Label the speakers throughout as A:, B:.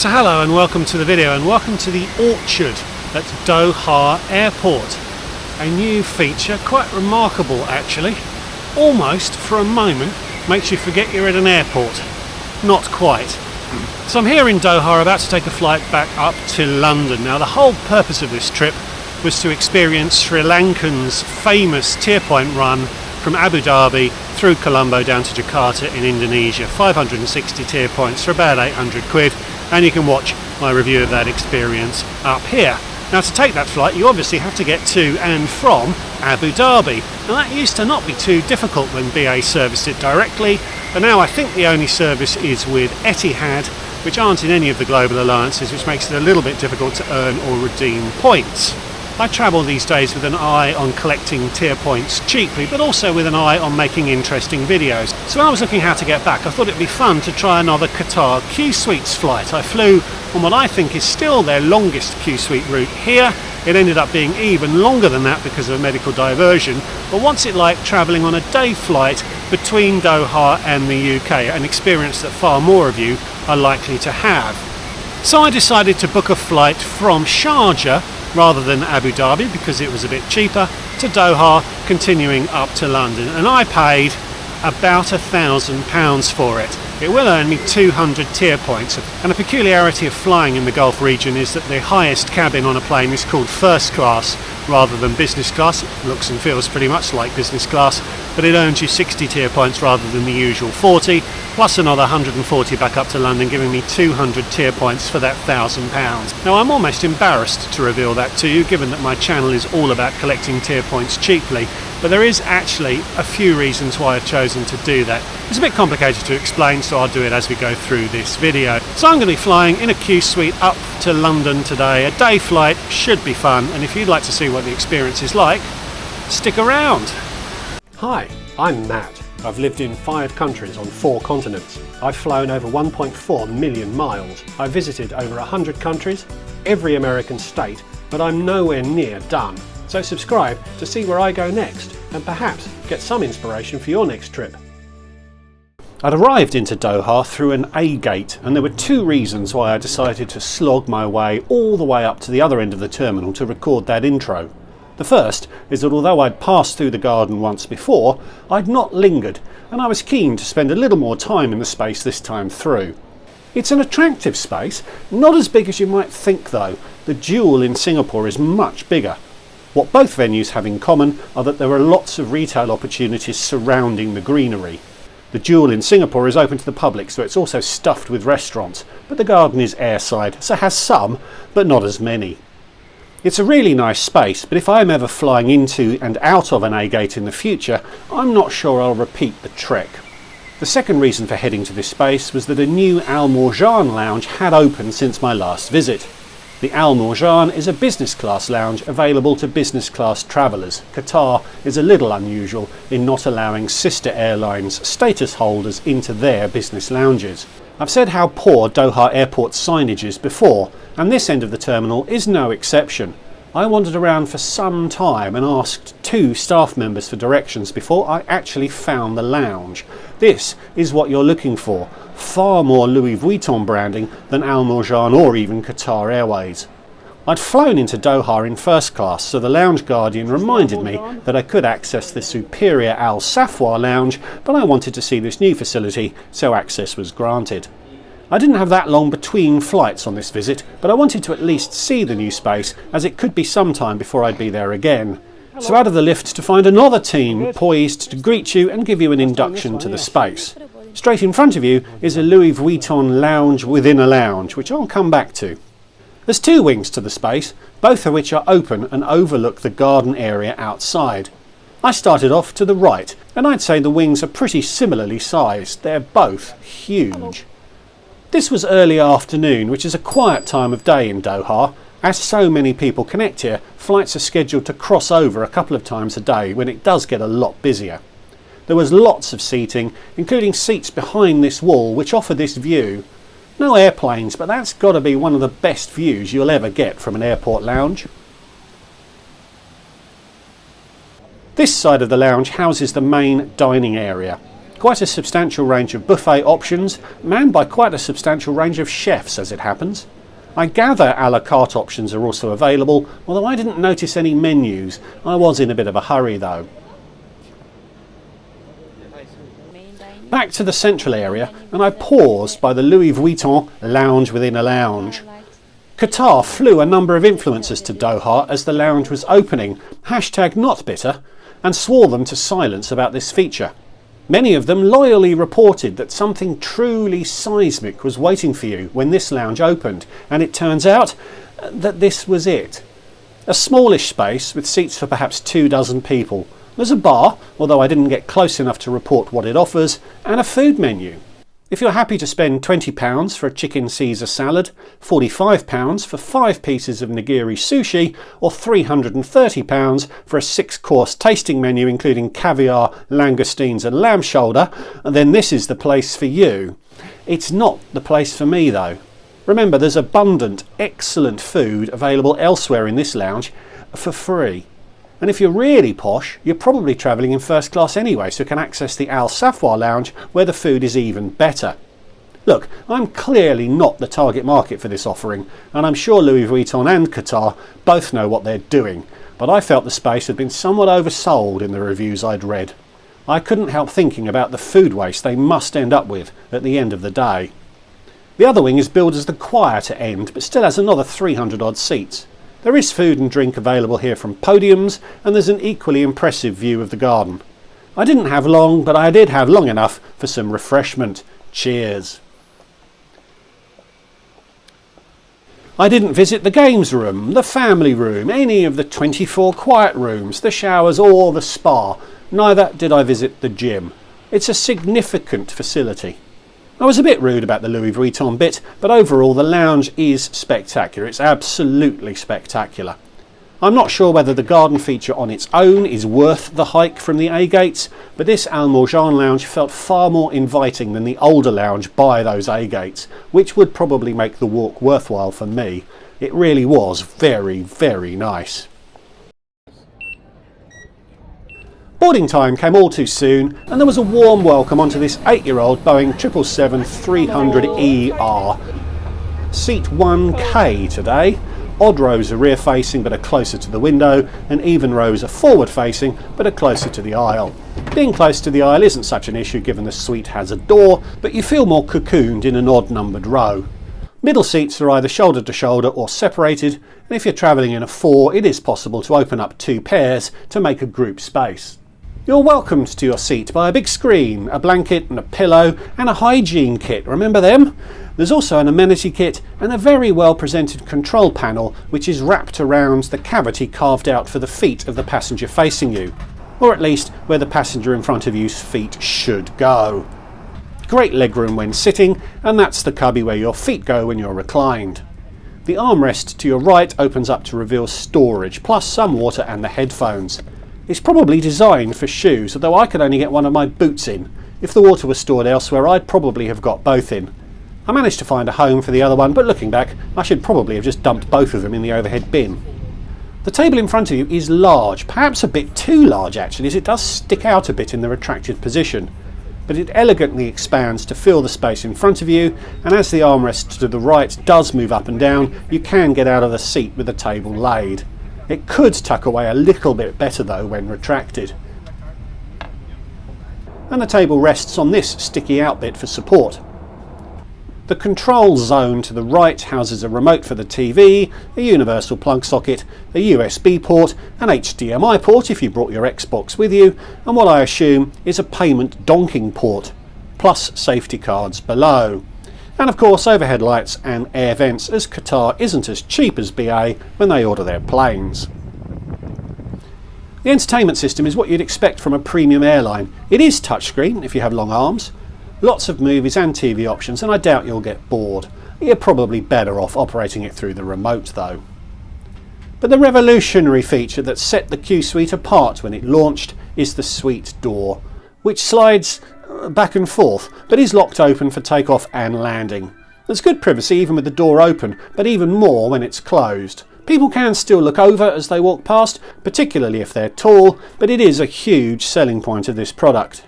A: So hello and welcome to the video, and welcome to the Orchard at Doha Airport. A new feature, quite remarkable actually. Almost for a moment makes you forget you're at an airport. Not quite. So I'm here in Doha, about to take a flight back up to London. Now the whole purpose of this trip was to experience Sri Lankan's famous tier point run from Abu Dhabi through Colombo down to Jakarta in Indonesia. 560 tier points for about 800 quid, and you can watch my review of that experience up here. Now to take that flight you obviously have to get to and from Abu Dhabi, and that used to not be too difficult when BA serviced it directly, but now I think the only service is with Etihad, which aren't in any of the global alliances, which makes it a little bit difficult to earn or redeem points. I travel these days with an eye on collecting tier points cheaply, but also with an eye on making interesting videos. So when I was looking how to get back, I thought it'd be fun to try another Qatar QSuites flight. I flew on what I think is still their longest QSuite route here. It ended up being even longer than that because of a medical diversion, but what's it like travelling on a day flight between Doha and the UK, an experience that far more of you are likely to have. So I decided to book a flight from Sharjah rather than Abu Dhabi because it was a bit cheaper, to Doha, continuing up to London, and I paid about £1,000 for it. It will earn me 200 tier points, and a peculiarity of flying in the Gulf region is that the highest cabin on a plane is called first class rather than business class. It looks and feels pretty much like business class, but it earns you 60 tier points rather than the usual 40, plus another 140 back up to London, giving me 200 tier points for that £1,000. Now I'm almost embarrassed to reveal that to you, given that my channel is all about collecting tier points cheaply, but there is actually a few reasons why I've chosen to do that. It's a bit complicated to explain, so I'll do it as we go through this video. So I'm going to be flying in a QSuite up to London today. A day flight should be fun, and if you'd like to see what the experience is like, stick around. Hi, I'm Matt. I've lived in 5 countries on 4 continents. I've flown over 1.4 million miles. I've visited over 100 countries, every American state, but I'm nowhere near done. So subscribe to see where I go next, and perhaps get some inspiration for your next trip. I'd arrived into Doha through an A gate, and there were 2 reasons why I decided to slog my way all the way up to the other end of the terminal to record that intro. The first is that although I'd passed through the garden once before, I'd not lingered, and I was keen to spend a little more time in the space this time through. It's an attractive space, not as big as you might think though. The Jewel in Singapore is much bigger. What both venues have in common are that there are lots of retail opportunities surrounding the greenery. The Jewel in Singapore is open to the public, so it's also stuffed with restaurants, but the garden is airside, so has some, but not as many. It's a really nice space, but if I'm ever flying into and out of an A gate in the future, I'm not sure I'll repeat the trek. The second reason for heading to this space was that a new Mourjan lounge had opened since my last visit. The Mourjan is a business class lounge available to business class travellers. Qatar is a little unusual in not allowing sister airlines status holders into their business lounges. I've said how poor Doha Airport signage is before, and this end of the terminal is no exception. I wandered around for some time and asked 2 staff members for directions before I actually found the lounge. This is what you're looking for. Far more Louis Vuitton branding than Mourjan or even Qatar Airways. I'd flown into Doha in first class, so the lounge guardian reminded me that I could access the superior Al Safwa lounge, but I wanted to see this new facility, so access was granted. I didn't have that long between flights on this visit, but I wanted to at least see the new space, as it could be some time before I'd be there again. So out of the lift to find another team poised to greet you and give you an induction to the space. Straight in front of you is a Louis Vuitton lounge within a lounge, which I'll come back to. There's 2 wings to the space, both of which are open and overlook the garden area outside. I started off to the right, and I'd say the wings are pretty similarly sized. They're both huge. This was early afternoon, which is a quiet time of day in Doha. As so many people connect here, flights are scheduled to cross over a couple of times a day when it does get a lot busier. There was lots of seating, including seats behind this wall which offer this view. No airplanes, but that's got to be one of the best views you'll ever get from an airport lounge. This side of the lounge houses the main dining area. Quite a substantial range of buffet options, manned by quite a substantial range of chefs as it happens. I gather a la carte options are also available, although I didn't notice any menus. I was in a bit of a hurry though. Back to the central area, and I paused by the Louis Vuitton lounge within a lounge. Qatar flew a number of influencers to Doha as the lounge was opening, #NotBitter, and swore them to silence about this feature. Many of them loyally reported that something truly seismic was waiting for you when this lounge opened, and it turns out that this was it. A smallish space with seats for perhaps 24 people. There's a bar, although I didn't get close enough to report what it offers, and a food menu. If you're happy to spend £20 for a chicken Caesar salad, £45 for 5 pieces of nigiri sushi, or £330 for a 6-course tasting menu including caviar, langoustines and lamb shoulder, then this is the place for you. It's not the place for me though. Remember, there's abundant, excellent food available elsewhere in this lounge for free. And if you're really posh, you're probably travelling in first class anyway, so you can access the Al Safwa lounge where the food is even better. Look, I'm clearly not the target market for this offering, and I'm sure Louis Vuitton and Qatar both know what they're doing, but I felt the space had been somewhat oversold in the reviews I'd read. I couldn't help thinking about the food waste they must end up with at the end of the day. The other wing is billed as the quieter end, but still has another 300 odd seats. There is food and drink available here from podiums, and there's an equally impressive view of the garden. I didn't have long, but I did have long enough for some refreshment. Cheers. I didn't visit the games room, the family room, any of the 24 quiet rooms, the showers or the spa. Neither did I visit the gym. It's a significant facility. I was a bit rude about the Louis Vuitton bit, but overall the lounge is spectacular. It's absolutely spectacular. I'm not sure whether the garden feature on its own is worth the hike from the A gates, but this Mourjan lounge felt far more inviting than the older lounge by those A gates, which would probably make the walk worthwhile for me. It really was very, very nice. Boarding time came all too soon, and there was a warm welcome onto this 8-year-old Boeing 777-300ER. Seat 1K today. Odd rows are rear facing but are closer to the window, and even rows are forward facing but are closer to the aisle. Being close to the aisle isn't such an issue given the suite has a door, but you feel more cocooned in an odd numbered row. Middle seats are either shoulder to shoulder or separated, and if you're travelling in a 4, it is possible to open up 2 pairs to make a group space. You're welcomed to your seat by a big screen, a blanket and a pillow and a hygiene kit, remember them? There's also an amenity kit and a very well presented control panel which is wrapped around the cavity carved out for the feet of the passenger facing you, or at least where the passenger in front of you's feet should go. Great legroom when sitting, and that's the cubby where your feet go when you're reclined. The armrest to your right opens up to reveal storage, plus some water and the headphones. It's probably designed for shoes, although I could only get one of my boots in. If the water was stored elsewhere, I'd probably have got both in. I managed to find a home for the other one, but looking back, I should probably have just dumped both of them in the overhead bin. The table in front of you is large, perhaps a bit too large actually, as it does stick out a bit in the retracted position. But it elegantly expands to fill the space in front of you, and as the armrest to the right does move up and down, you can get out of the seat with the table laid. It could tuck away a little bit better though when retracted. And the table rests on this sticky out bit for support. The control zone to the right houses a remote for the TV, a universal plug socket, a USB port, an HDMI port if you brought your Xbox with you, and what I assume is a payment donking port, plus safety cards below. And of course overhead lights and air vents, as Qatar isn't as cheap as BA when they order their planes. The entertainment system is what you'd expect from a premium airline. It is touchscreen if you have long arms. Lots of movies and TV options, and I doubt you'll get bored. You're probably better off operating it through the remote though. But the revolutionary feature that set the QSuite apart when it launched is the suite door, which slides back and forth, but is locked open for takeoff and landing. There's good privacy even with the door open, but even more when it's closed. People can still look over as they walk past, particularly if they're tall, but it is a huge selling point of this product.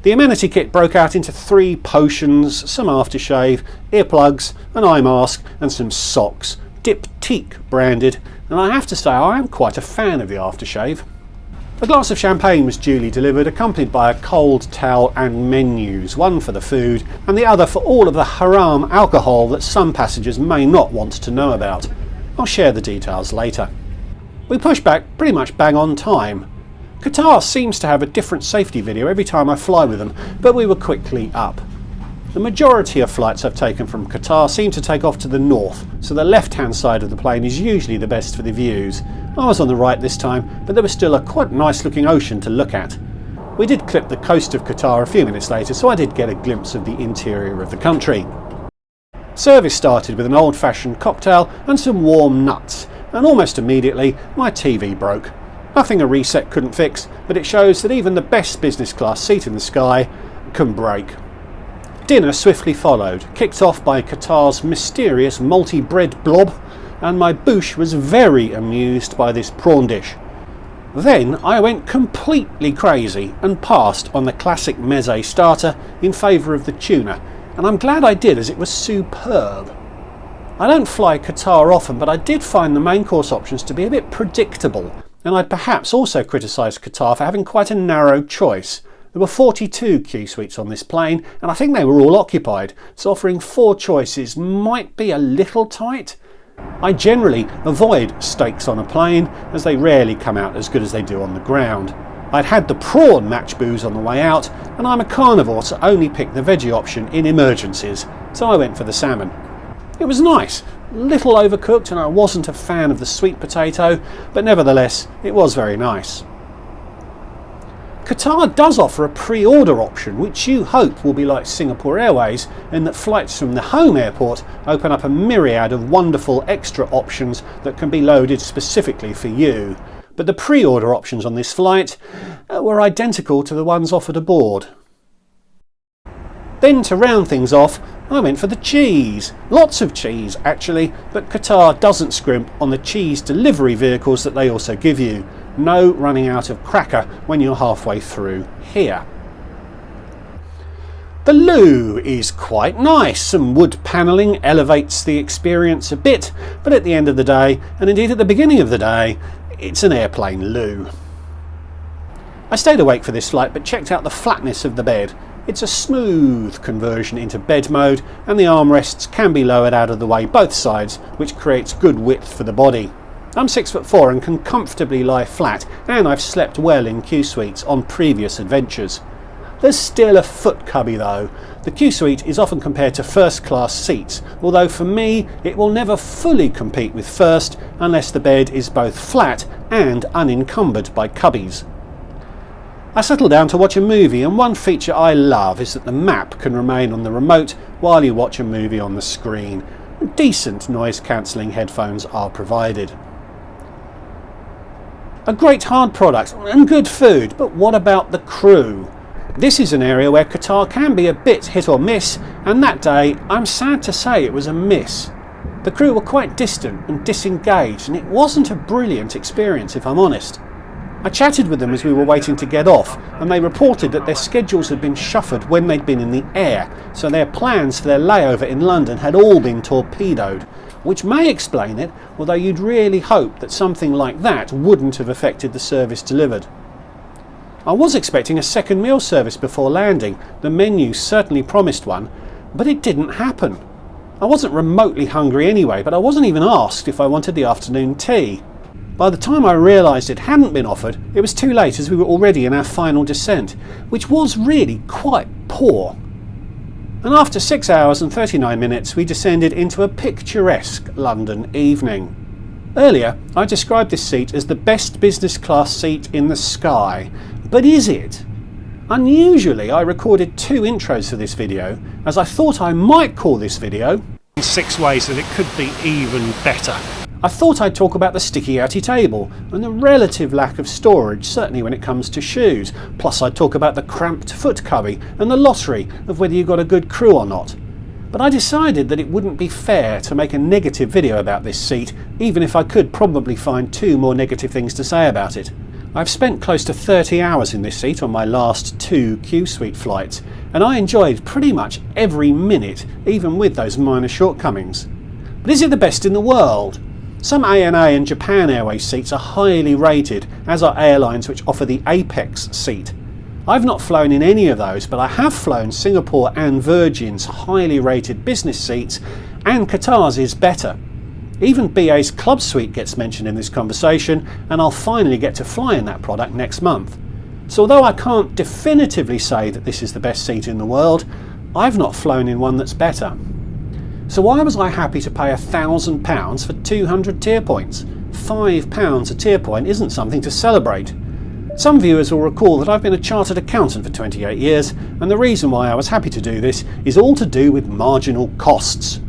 A: The amenity kit broke out into 3 potions, some aftershave, earplugs, an eye mask and some socks, Diptyque branded, and I have to say I am quite a fan of the aftershave. A glass of champagne was duly delivered, accompanied by a cold towel and menus, one for the food and the other for all of the haram alcohol that some passengers may not want to know about. I'll share the details later. We pushed back pretty much bang on time. Qatar seems to have a different safety video every time I fly with them, but we were quickly up. The majority of flights I've taken from Qatar seem to take off to the north, so the left-hand side of the plane is usually the best for the views. I was on the right this time, but there was still a quite nice looking ocean to look at. We did clip the coast of Qatar a few minutes later, so I did get a glimpse of the interior of the country. Service started with an old-fashioned cocktail and some warm nuts, and almost immediately my TV broke. Nothing a reset couldn't fix, but it shows that even the best business class seat in the sky can break. Dinner swiftly followed, kicked off by Qatar's mysterious malty bread blob, and my bouche was very amused by this prawn dish. Then I went completely crazy and passed on the classic meze starter in favour of the tuna, and I'm glad I did as it was superb. I don't fly Qatar often, but I did find the main course options to be a bit predictable, and I'd perhaps also criticise Qatar for having quite a narrow choice. There were 42 QSuites on this plane, and I think they were all occupied, so offering 4 choices might be a little tight. I generally avoid steaks on a plane, as they rarely come out as good as they do on the ground. I'd had the prawn match booze on the way out, and I'm a carnivore, so only pick the veggie option in emergencies, so I went for the salmon. It was nice, little overcooked, and I wasn't a fan of the sweet potato, but nevertheless it was very nice. Qatar does offer a pre-order option, which you hope will be like Singapore Airways, in that flights from the home airport open up a myriad of wonderful extra options that can be loaded specifically for you. But the pre-order options on this flight were identical to the ones offered aboard. Then to round things off, I went for the cheese. Lots of cheese actually, but Qatar doesn't scrimp on the cheese delivery vehicles that they also give you. No running out of cracker when you're halfway through here. The loo is quite nice. Some wood panelling elevates the experience a bit, but at the end of the day, and indeed at the beginning of the day, it's an airplane loo. I stayed awake for this flight but checked out the flatness of the bed. It's a smooth conversion into bed mode, and the armrests can be lowered out of the way both sides, which creates good width for the body. I'm 6'4" and can comfortably lie flat, and I've slept well in QSuites on previous adventures. There's still a foot cubby though. The QSuite is often compared to first class seats, although for me it will never fully compete with first unless the bed is both flat and unencumbered by cubbies. I settled down to watch a movie, and one feature I love is that the map can remain on the remote while you watch a movie on the screen. Decent noise cancelling headphones are provided. A great hard product and good food, but what about the crew? This is an area where Qatar can be a bit hit or miss, and that day I'm sad to say it was a miss. The crew were quite distant and disengaged, and it wasn't a brilliant experience if I'm honest. I chatted with them as we were waiting to get off, and they reported that their schedules had been shuffled when they'd been in the air, so their plans for their layover in London had all been torpedoed, which may explain it, although you'd really hope that something like that wouldn't have affected the service delivered. I was expecting a second meal service before landing. The menu certainly promised one, but it didn't happen. I wasn't remotely hungry anyway, but I wasn't even asked if I wanted the afternoon tea. By the time I realised it hadn't been offered, it was too late, as we were already in our final descent, which was really quite poor. And after 6 hours and 39 minutes, we descended into a picturesque London evening. Earlier, I described this seat as the best business class seat in the sky, but is it? Unusually, I recorded 2 intros for this video, as I thought I might call this video 6 ways that it could be even better. I thought I'd talk about the sticky outy table and the relative lack of storage, certainly when it comes to shoes. Plus I'd talk about the cramped foot cubby and the lottery of whether you got a good crew or not. But I decided that it wouldn't be fair to make a negative video about this seat, even if I could probably find 2 more negative things to say about it. I've spent close to 30 hours in this seat on my last 2 QSuite flights, and I enjoyed pretty much every minute, even with those minor shortcomings. But is it the best in the world? Some ANA and Japan Airways seats are highly rated, as are airlines which offer the Apex seat. I've not flown in any of those, but I have flown Singapore and Virgin's highly rated business seats, and Qatar's is better. Even BA's Club Suite gets mentioned in this conversation, and I'll finally get to fly in that product next month. So although I can't definitively say that this is the best seat in the world, I've not flown in one that's better. So why was I happy to pay £1,000 for 200 tier points? £5 a tier point isn't something to celebrate. Some viewers will recall that I've been a chartered accountant for 28 years, and the reason why I was happy to do this is all to do with marginal costs.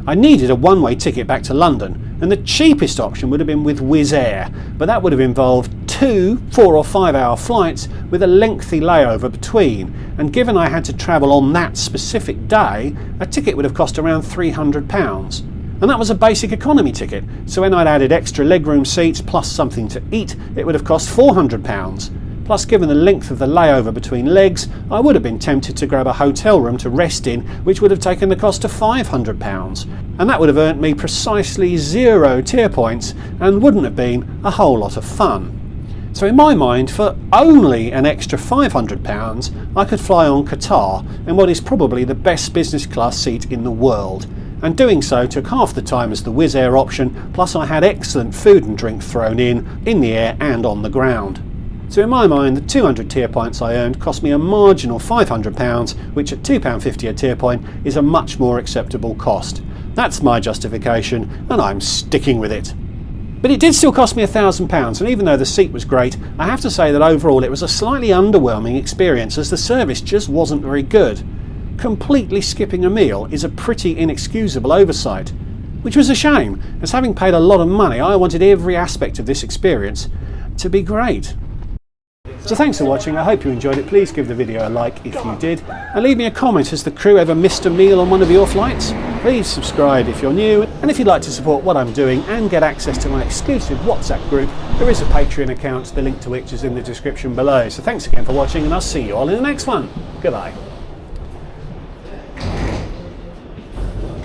A: I needed a one-way ticket back to London, and the cheapest option would have been with Wizz Air, but that would have involved 2 4 or 5 hour flights with a lengthy layover between, and given I had to travel on that specific day, a ticket would have cost around £300. And that was a basic economy ticket, so when I'd added extra legroom seats plus something to eat, it would have cost £400. Plus, given the length of the layover between legs, I would have been tempted to grab a hotel room to rest in, which would have taken the cost of £500. And that would have earned me precisely 0 tier points and wouldn't have been a whole lot of fun. So in my mind, for only an extra £500, I could fly on Qatar in what is probably the best business class seat in the world. And doing so took half the time as the Wizz Air option, plus I had excellent food and drink thrown in the air and on the ground. So in my mind, the 200 tier points I earned cost me a marginal £500, which at £2.50 a tier point is a much more acceptable cost. That's my justification, and I'm sticking with it. But it did still cost me £1,000, and even though the seat was great, I have to say that overall it was a slightly underwhelming experience, as the service just wasn't very good. Completely skipping a meal is a pretty inexcusable oversight, which was a shame, as having paid a lot of money, I wanted every aspect of this experience to be great. So thanks for watching, I hope you enjoyed it. Please give the video a like if you did, and leave me a comment. Has the crew ever missed a meal on one of your flights? Please subscribe if you're new, and if you'd like to support what I'm doing and get access to my exclusive WhatsApp group, there is a Patreon account, the link to which is in the description below. So thanks again for watching, and I'll see you all in the next one. Goodbye.